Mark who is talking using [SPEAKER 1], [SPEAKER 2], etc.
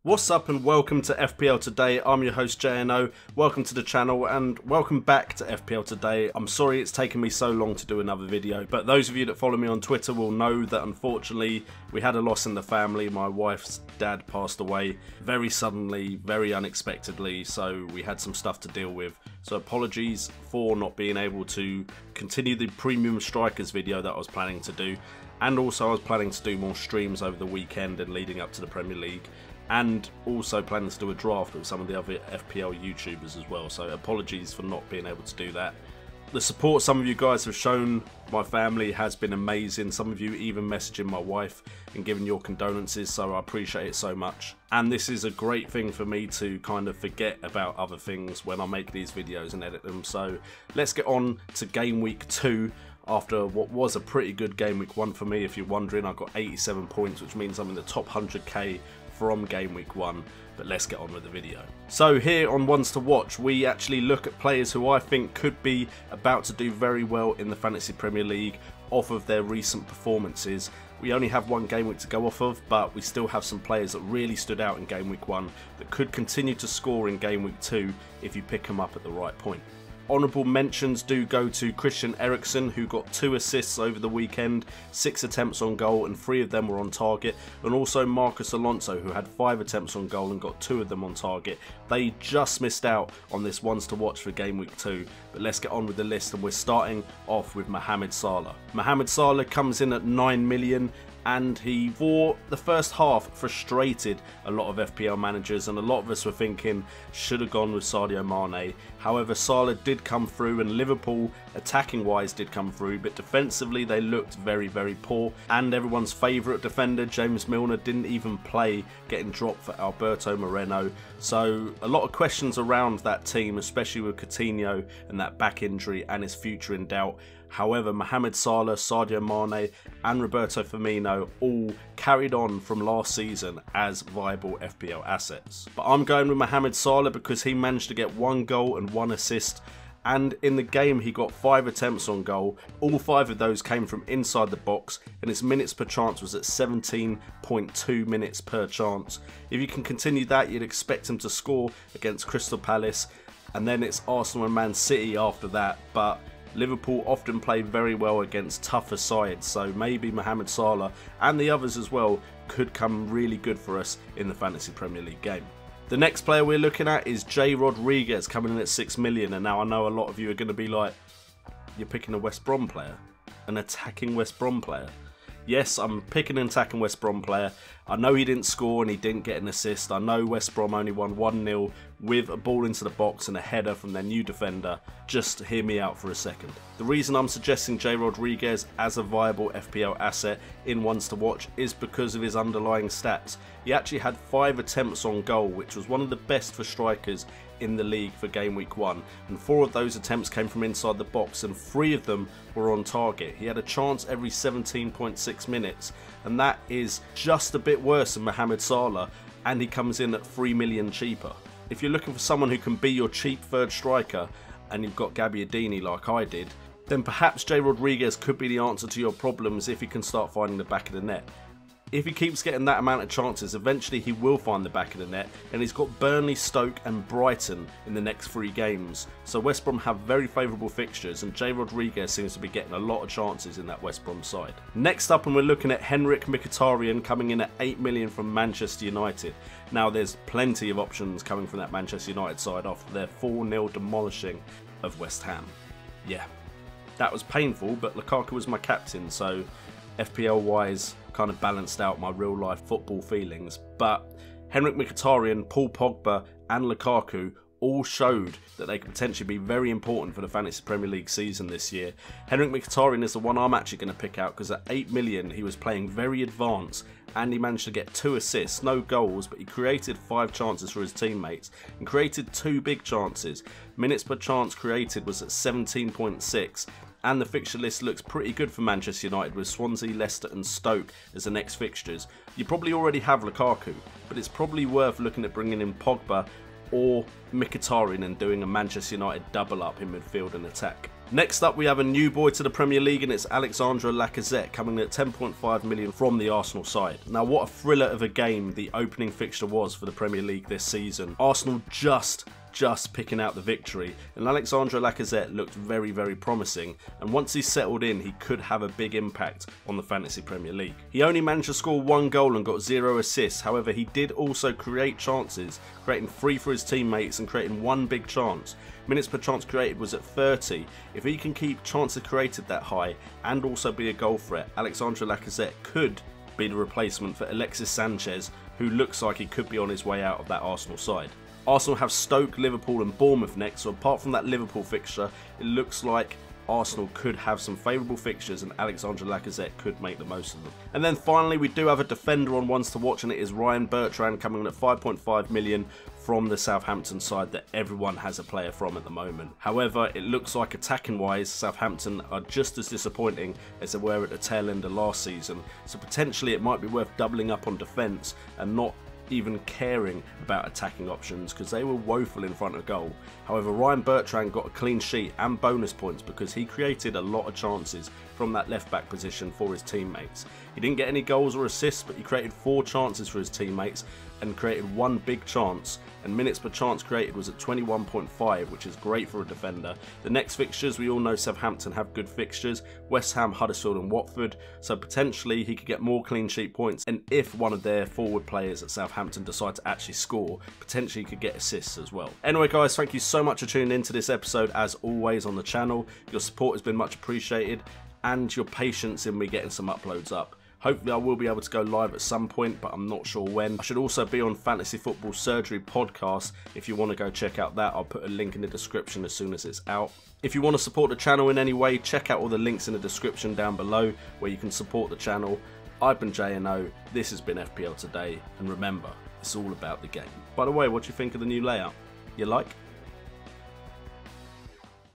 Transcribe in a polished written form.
[SPEAKER 1] What's up and welcome to FPL Today. I'm your host JNO. Welcome to the channel and welcome back to FPL Today. I'm sorry it's taken me so long to do another video, but those of you that follow me on Twitter will know that unfortunately we had a loss in the family. My wife's dad passed away very suddenly, very unexpectedly, so we had some stuff to deal with. So apologies for not being able to continue the Premium Strikers video that I was planning to do. And also I was planning to do more streams over the weekend and leading up to the Premier League. And also planning to do a draft with some of the other FPL YouTubers as well, so apologies for not being able to do that. The support some of you guys have shown my family has been amazing. Some of you even messaging my wife and giving your condolences, so I appreciate it so much. And this is a great thing for me to kind of forget about other things when I make these videos and edit them. So let's get on to Game Week 2. After what was a pretty good Game Week 1 for me, if you're wondering, I got 87 points, which means I'm in the top 100k from Game Week 1, but let's get on with the video. So here on Ones to Watch, we actually look at players who I think could be about to do very well in the Fantasy Premier League off of their recent performances. We only have one game week to go off of, but we still have some players that really stood out in Game Week 1 that could continue to score in Game Week 2 if you pick them up at the right point. Honourable mentions do go to Christian Eriksen, who got 2 assists over the weekend, 6 attempts on goal and 3 of them were on target, and also Marcus Alonso, who had 5 attempts on goal and got 2 of them on target. They just missed out on this Ones to Watch for Game Week 2, but let's get on with the list, and we're starting off with Mohamed Salah. Mohamed Salah comes in at 9 million. And he, for the first half, frustrated a lot of FPL managers, and a lot of us were thinking should have gone with Sadio Mane. However, Salah did come through, and Liverpool, attacking wise, did come through, but defensively they looked very, very poor. And everyone's favourite defender, James Milner, didn't even play, getting dropped for Alberto Moreno. So a lot of questions around that team, especially with Coutinho and that back injury and his future in doubt. However, Mohamed Salah, Sadio Mane and Roberto Firmino all carried on from last season as viable FPL assets. But I'm going with Mohamed Salah because he managed to get 1 goal and 1 assist. And in the game he got 5 attempts on goal. All 5 of those came from inside the box, and his minutes per chance was at 17.2 minutes per chance. If you can continue that, you'd expect him to score against Crystal Palace, and then it's Arsenal and Man City after that. But Liverpool often play very well against tougher sides, so maybe Mohamed Salah and the others as well could come really good for us in the Fantasy Premier League game. The next player we're looking at is Jay Rodriguez, coming in at 6 million, and now I know a lot of you are going to be like, you're picking a West Brom player? An attacking West Brom player? Yes, I'm picking an attacking West Brom player. I know he didn't score and he didn't get an assist. I know West Brom only won 1-0 with a ball into the box and a header from their new defender. Just hear me out for a second. The reason I'm suggesting Jay Rodriguez as a viable FPL asset in Ones to Watch is because of his underlying stats. He actually had 5 attempts on goal, which was one of the best for strikers in the league for Game Week 1, and 4 of those attempts came from inside the box and 3 of them were on target. He had a chance every 17.6 minutes, and that is just a bit worse than Mohamed Salah, and he comes in at 3 million cheaper. If you're looking for someone who can be your cheap third striker and you've got Gabbiadini like I did, then perhaps Jay Rodriguez could be the answer to your problems if he can start finding the back of the net. If he keeps getting that amount of chances, eventually he will find the back of the net, and he's got Burnley, Stoke and Brighton in the next 3 games. So West Brom have very favourable fixtures, and Jay Rodriguez seems to be getting a lot of chances in that West Brom side. Next up, and we're looking at Henrik Mkhitaryan, coming in at 8 million from Manchester United. Now there's plenty of options coming from that Manchester United side after their 4-0 demolishing of West Ham. Yeah, that was painful, but Lukaku was my captain, so FPL wise kind of balanced out my real life football feelings. But Henrik Mkhitaryan, Paul Pogba and Lukaku all showed that they could potentially be very important for the Fantasy Premier League season this year. Henrik Mkhitaryan is the one I'm actually going to pick out because at 8 million he was playing very advanced and he managed to get 2 assists, no goals, but he created 5 chances for his teammates and created 2 big chances. Minutes per chance created was at 17.6. And the fixture list looks pretty good for Manchester United with Swansea, Leicester and Stoke as the next fixtures. You probably already have Lukaku, but it's probably worth looking at bringing in Pogba or Mkhitaryan and doing a Manchester United double up in midfield and attack. Next up, we have a new boy to the Premier League, and it's Alexandre Lacazette, coming at 10.5 million from the Arsenal side. Now, what a thriller of a game the opening fixture was for the Premier League this season. Arsenal just picking out the victory, and Alexandre Lacazette looked very, very promising, and once he's settled in, he could have a big impact on the Fantasy Premier League. He only managed to score 1 goal and got 0 assists, however he did also create chances, creating 3 for his teammates and creating 1 big chance. Minutes per chance created was at 30. If he can keep chances created that high and also be a goal threat, Alexandre Lacazette could be the replacement for Alexis Sanchez, who looks like he could be on his way out of that Arsenal side. Arsenal have Stoke, Liverpool and Bournemouth next, so apart from that Liverpool fixture, it looks like Arsenal could have some favourable fixtures and Alexandre Lacazette could make the most of them. And then finally, we do have a defender on ones to watch, and it is Bertrand, coming in at 5.5 million from the Southampton side that everyone has a player from at the moment. However, it looks like attacking wise, Southampton are just as disappointing as they were at the tail end of last season, so potentially it might be worth doubling up on defence and not even caring about attacking options, because they were woeful in front of goal. However, Bertrand got a clean sheet and bonus points because he created a lot of chances from that left back position for his teammates. He didn't get any goals or assists, but he created 4 chances for his teammates and created 1 big chance, and minutes per chance created was at 21.5, which is great for a defender. The next fixtures, we all know Southampton have good fixtures, West Ham, Huddersfield and Watford, so potentially he could get more clean sheet points, and if one of their forward players at Southampton decide to actually score, potentially he could get assists as well. Anyway guys, thank you so much for tuning into this episode as always on the channel. Your support has been much appreciated, and your patience in me getting some uploads up. Hopefully I will be able to go live at some point, but I'm not sure when. I should also be on Fantasy Football Surgery podcast. If you want to go check out that, I'll put a link in the description as soon as it's out. If you want to support the channel in any way, check out all the links in the description down below where you can support the channel. I've been JNO, this has been FPL Today, and remember, it's all about the game. By the way, what do you think of the new layout? You like?